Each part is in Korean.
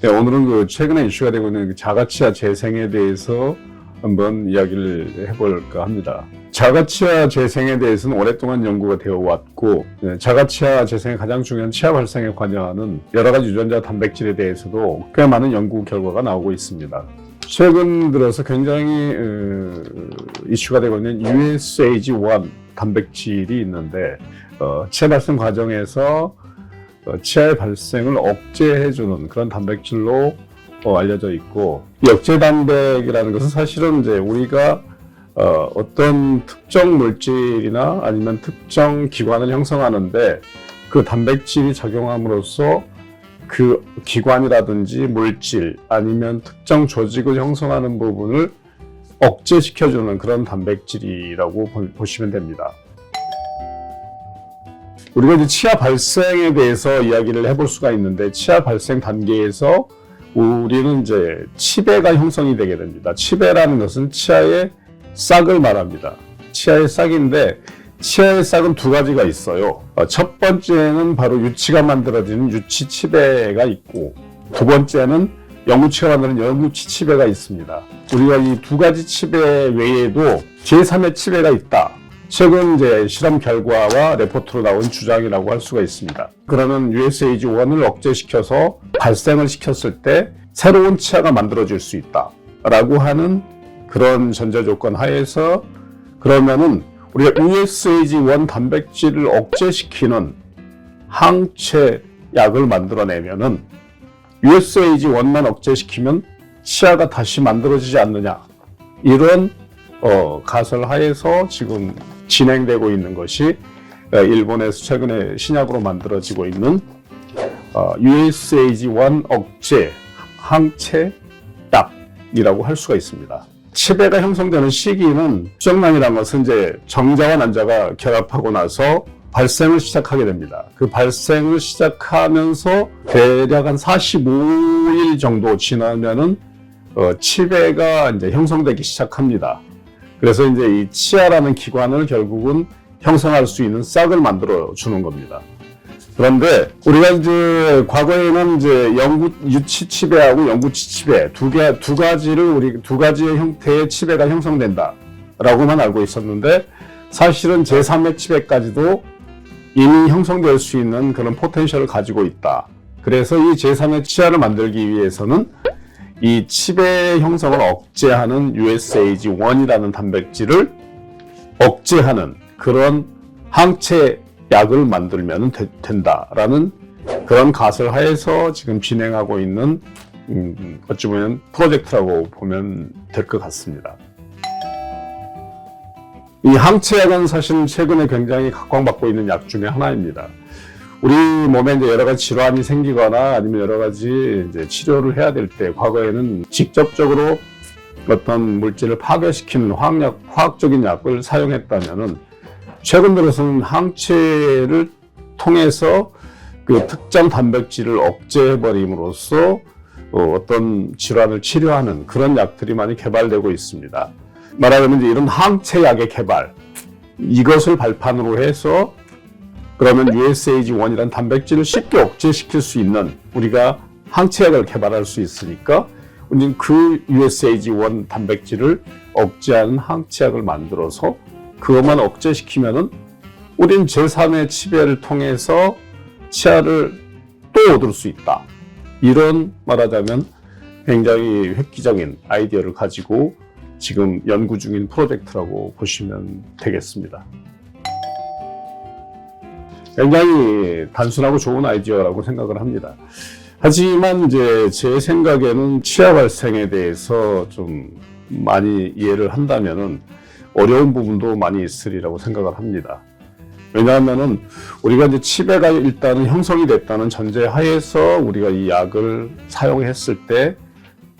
네, 오늘은 그 최근에 이슈가 되고 있는 그 자가치아 재생에 대해서 한번 이야기를 해볼까 합니다. 자가치아 재생에 대해서는 오랫동안 연구가 되어 왔고, 자가치아 재생의 가장 중요한 치아 발생에 관여하는 여러 가지 유전자 단백질에 대해서도 꽤 많은 연구 결과가 나오고 있습니다. 최근 들어서 굉장히 이슈가 되고 있는 USAG1 단백질이 있는데, 치아 발생 과정에서 치아의 발생을 억제해주는 그런 단백질로 알려져 있고, 이 억제 단백이라는 것은 사실은 이제 우리가 어떤 특정 물질이나 아니면 특정 기관을 형성하는데 그 단백질이 작용함으로써 그 기관이라든지 물질 아니면 특정 조직을 형성하는 부분을 억제시켜주는 그런 단백질이라고 보시면 됩니다. 우리가 이제 치아 발생에 대해서 이야기를 해볼 수가 있는데, 치아 발생 단계에서 우리는 이제 치배가 형성이 되게 됩니다. 치배라는 것은 치아의 싹을 말합니다. 치아의 싹인데, 치아의 싹은 두 가지가 있어요. 첫 번째는 바로 유치가 만들어지는 유치 치배가 있고, 두 번째는 영구치가 만드는 영구치 치배가 있습니다. 우리가 이 두 가지 치배 외에도 제3의 치배가 있다. 최근 이제 실험 결과와 레포트로 나온 주장이라고 할 수가 있습니다. 그러면 USAG1을 억제시켜서 발생을 시켰을 때 새로운 치아가 만들어질 수 있다라고 하는 그런 전제 조건 하에서, 그러면은 우리가 USAG1 단백질을 억제시키는 항체 약을 만들어내면은 USAG1만 억제시키면 치아가 다시 만들어지지 않느냐, 이런 가설 하에서 지금 진행되고 있는 것이 일본에서 최근에 신약으로 만들어지고 있는 USAG1 억제 항체 약이라고 할 수가 있습니다. 치배가 형성되는 시기는 수정란이라는 것은 이제 정자와 난자가 결합하고 나서 발생을 시작하게 됩니다. 그 발생을 시작하면서 대략 한 45일 정도 지나면은 치배가 이제 형성되기 시작합니다. 그래서 이제 이 치아라는 기관을 결국은 형성할 수 있는 싹을 만들어 주는 겁니다. 그런데 우리가 이제 과거에는 이제 유치 치배하고 영구치 치배 두 가지의 형태의 치배가 형성된다라고만 알고 있었는데, 사실은 제3의 치배까지도 이미 형성될 수 있는 그런 포텐셜을 가지고 있다. 그래서 이 제3의 치아를 만들기 위해서는 이 치배 형성을 억제하는 USAG1이라는 단백질을 억제하는 그런 항체 약을 만들면 된다라는 그런 가설 하에서 지금 진행하고 있는 어찌 보면 프로젝트라고 보면 될 것 같습니다. 이 항체 약은 사실 최근에 굉장히 각광받고 있는 약 중에 하나입니다. 우리 몸에 이제 여러 가지 질환이 생기거나 아니면 여러 가지 이제 치료를 해야 될 때, 과거에는 직접적으로 어떤 물질을 파괴시키는 화학적인 약을 사용했다면은, 최근 들어서는 항체를 통해서 그 특정 단백질을 억제해버림으로써 어떤 질환을 치료하는 그런 약들이 많이 개발되고 있습니다. 말하자면 이제 이런 항체 약의 개발, 이것을 발판으로 해서 그러면 USAG1이라는 단백질을 쉽게 억제시킬 수 있는, 우리가 항체약을 개발할 수 있으니까 우리는 그 USAG1 단백질을 억제하는 항체약을 만들어서 그것만 억제시키면은 우린 제3의 치배를 통해서 치아를 또 얻을 수 있다. 이런, 말하자면 굉장히 획기적인 아이디어를 가지고 지금 연구 중인 프로젝트라고 보시면 되겠습니다. 굉장히 단순하고 좋은 아이디어라고 생각을 합니다. 하지만 이제 제 생각에는 치아 발생에 대해서 좀 많이 이해를 한다면은 어려운 부분도 많이 있으리라고 생각을 합니다. 왜냐하면은 우리가 이제 치배가 일단은 형성이 됐다는 전제 하에서 우리가 이 약을 사용했을 때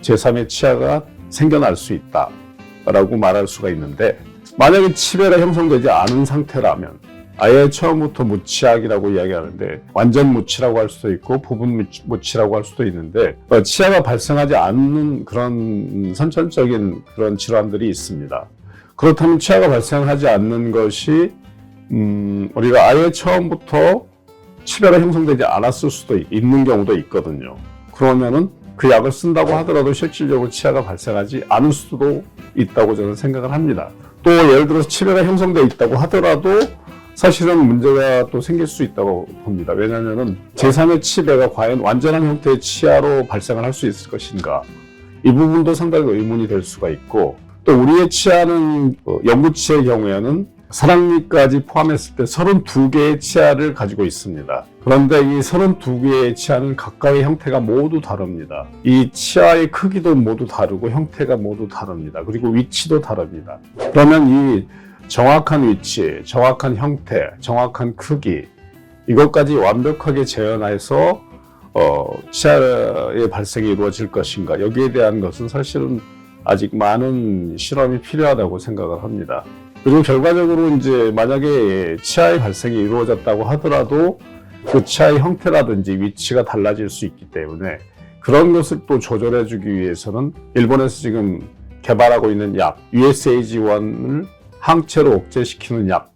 제3의 치아가 생겨날 수 있다라고 말할 수가 있는데, 만약에 치배가 형성되지 않은 상태라면 아예 처음부터 무치약이라고 이야기하는데, 완전 무치라고 할 수도 있고 부분 무치라고 할 수도 있는데, 치아가 발생하지 않는 그런 선천적인 그런 질환들이 있습니다. 그렇다면 치아가 발생하지 않는 것이 우리가 아예 처음부터 치배가 형성되지 않았을 수도 있는 경우도 있거든요. 그러면은 그 약을 쓴다고 하더라도 실질적으로 치아가 발생하지 않을 수도 있다고 저는 생각을 합니다. 또 예를 들어서 치매가 형성되어 있다고 하더라도 사실은 문제가 또 생길 수 있다고 봅니다. 왜냐하면 제3의 치매가 과연 완전한 형태의 치아로 발생을 할 수 있을 것인가, 이 부분도 상당히 의문이 될 수가 있고, 또 우리의 치아는 영구치의 경우에는 사랑니까지 포함했을 때 32개의 치아를 가지고 있습니다. 그런데 이 32개의 치아는 각각의 형태가 모두 다릅니다. 이 치아의 크기도 모두 다르고 형태가 모두 다릅니다. 그리고 위치도 다릅니다. 그러면 이 정확한 위치, 정확한 형태, 정확한 크기, 이것까지 완벽하게 재현해서 치아의 발생이 이루어질 것인가, 여기에 대한 것은 사실은 아직 많은 실험이 필요하다고 생각을 합니다. 그리고 결과적으로 이제 만약에 치아의 발생이 이루어졌다고 하더라도 그 치아의 형태라든지 위치가 달라질 수 있기 때문에 그런 것을 또 조절해주기 위해서는 일본에서 지금 개발하고 있는 약, USAG1을 항체로 억제시키는 약,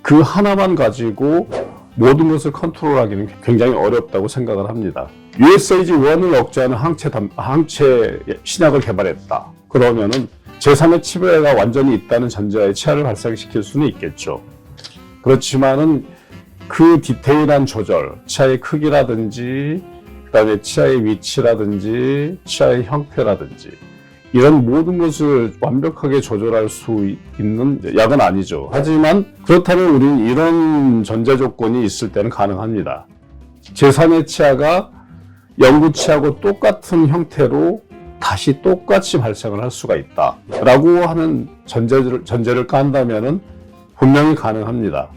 그 하나만 가지고 모든 것을 컨트롤하기는 굉장히 어렵다고 생각을 합니다. USAG1을 억제하는 항체 신약을 개발했다. 그러면은 제3의 치매가 완전히 있다는 전제하에 치아를 발생시킬 수는 있겠죠. 그렇지만은 그 디테일한 조절, 치아의 크기라든지, 그다음에 치아의 위치라든지, 치아의 형태라든지, 이런 모든 것을 완벽하게 조절할 수 있는 약은 아니죠. 하지만 그렇다면 우리는 이런 전제 조건이 있을 때는 가능합니다. 제3의 치아가 영구 치아하고 똑같은 형태로 다시 똑같이 발생을 할 수가 있다 라고 하는 전제를 깐다면은 분명히 가능합니다.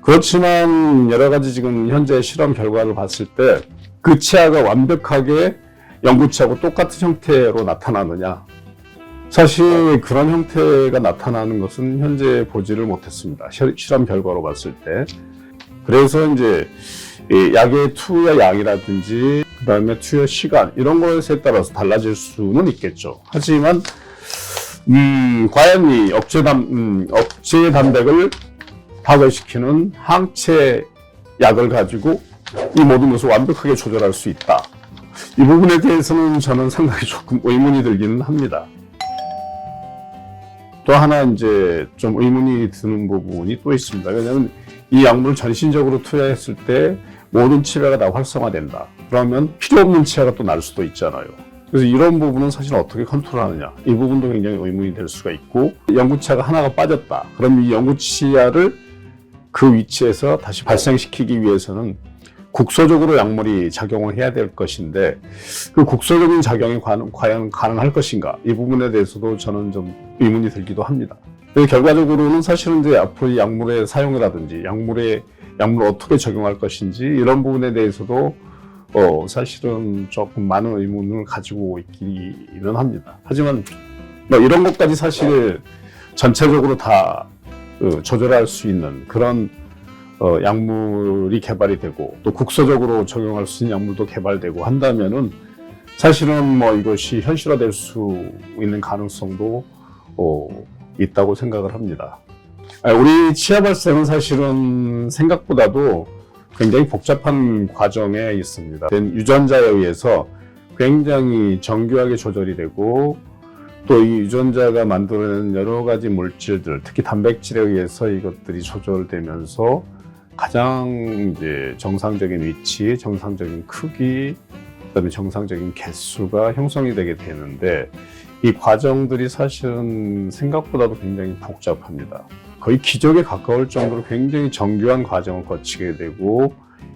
그렇지만 여러 가지 지금 현재 실험 결과를 봤을 때 그 치아가 완벽하게 영구 치아하고 똑같은 형태로 나타나느냐, 사실 그런 형태가 나타나는 것은 현재 보지를 못했습니다. 실험 결과로 봤을 때. 그래서 이제 약의 투여 양이라든지 그 다음에 투여 시간, 이런 것에 따라서 달라질 수는 있겠죠. 하지만 과연 이 억제 단백을 파괴시키는 항체 약을 가지고 이 모든 것을 완벽하게 조절할 수 있다, 이 부분에 대해서는 저는 상당히 조금 의문이 들기는 합니다. 또 하나 이제 좀 의문이 드는 부분이 또 있습니다. 왜냐하면 이 약물을 전신적으로 투여했을 때 모든 치아가 다 활성화된다. 그러면 필요 없는 치아가 또 날 수도 있잖아요. 그래서 이런 부분은 사실 어떻게 컨트롤하느냐, 이 부분도 굉장히 의문이 될 수가 있고, 영구치아가 하나가 빠졌다. 그럼 이 영구치아를 그 위치에서 다시 발생시키기 위해서는 국소적으로 약물이 작용을 해야 될 것인데, 그 국소적인 작용이 과연 가능할 것인가, 이 부분에 대해서도 저는 좀 의문이 들기도 합니다. 결과적으로는 사실은 이제 앞으로 이 약물의 사용이라든지 약물을 어떻게 적용할 것인지, 이런 부분에 대해서도 사실은 조금 많은 의문을 가지고 있기는 합니다. 하지만 이런 것까지 사실 전체적으로 다 조절할 수 있는 그런 약물이 개발이 되고, 또 국소적으로 적용할 수 있는 약물도 개발되고 한다면은 사실은 이것이 현실화될 수 있는 가능성도 있다고 생각을 합니다. 우리 치아 발생은 사실은 생각보다도 굉장히 복잡한 과정에 있습니다. 유전자에 의해서 굉장히 정교하게 조절이 되고, 또 이 유전자가 만들어내는 여러 가지 물질들, 특히 단백질에 의해서 이것들이 조절되면서 가장 이제 정상적인 위치, 정상적인 크기, 그다음에 정상적인 개수가 형성이 되게 되는데, 이 과정들이 사실은 생각보다도 굉장히 복잡합니다. 거의 기적에 가까울 정도로 굉장히 정교한 과정을 거치게 되고,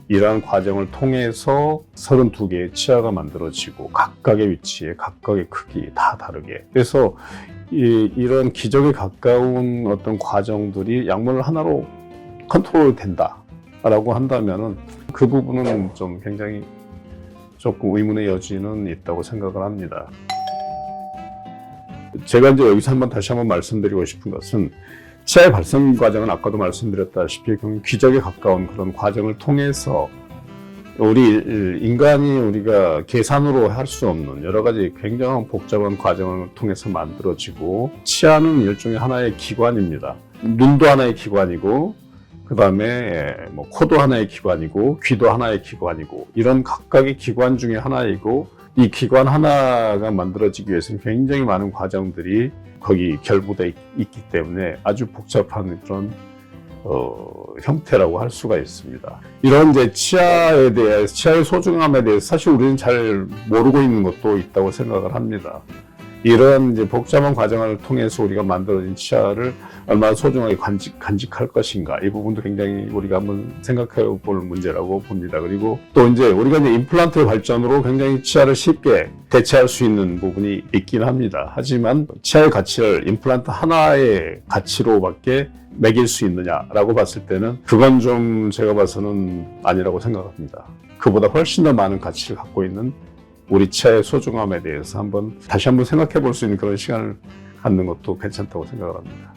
이러한 과정을 통해서 32개의 치아가 만들어지고, 각각의 위치에 각각의 크기 다 다르게. 그래서 이런 기적에 가까운 어떤 과정들이 약물 하나로 컨트롤 된다라고 한다면은 그 부분은 좀 굉장히 조금 의문의 여지는 있다고 생각을 합니다. 제가 이제 여기서 다시 한번 말씀드리고 싶은 것은, 치아의 발생 과정은 아까도 말씀드렸다시피 기적에 가까운 그런 과정을 통해서 우리가 계산으로 할 수 없는 여러 가지 굉장한 복잡한 과정을 통해서 만들어지고, 치아는 일종의 하나의 기관입니다. 눈도 하나의 기관이고, 그다음에 뭐 코도 하나의 기관이고 귀도 하나의 기관이고 이런 각각의 기관 중에 하나이고 이 기관 하나가 만들어지기 위해서는 굉장히 많은 과정들이 거기 결부되어 있기 때문에 아주 복잡한 그런 형태라고 할 수가 있습니다. 이런 이제 치아에 대해 치아의 소중함에 대해서 사실 우리는 잘 모르고 있는 것도 있다고 생각을 합니다. 이런 이제 복잡한 과정을 통해서 우리가 만들어진 치아를 얼마나 소중하게 간직할 것인가, 이 부분도 굉장히 우리가 한번 생각해 볼 문제라고 봅니다. 그리고 또 이제 우리가 이제 임플란트의 발전으로 굉장히 치아를 쉽게 대체할 수 있는 부분이 있긴 합니다. 하지만 치아의 가치를 임플란트 하나의 가치로밖에 매길 수 있느냐라고 봤을 때는 그건 좀 제가 봐서는 아니라고 생각합니다. 그보다 훨씬 더 많은 가치를 갖고 있는 우리 치아의 소중함에 대해서 다시 한번 생각해 볼 수 있는 그런 시간을 갖는 것도 괜찮다고 생각을 합니다.